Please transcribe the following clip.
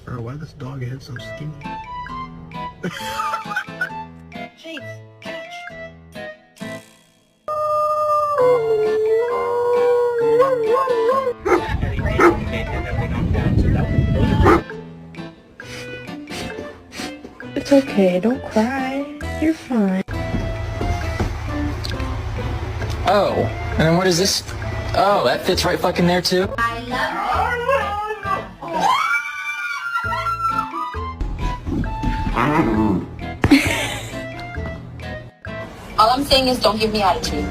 Bro, why this dog head so skinny? Chase, catch. It's okay, don't cry. You're fine. Oh, and then what is this? Oh, that fits right fucking there too? I love All I'm saying is don't give me attitude.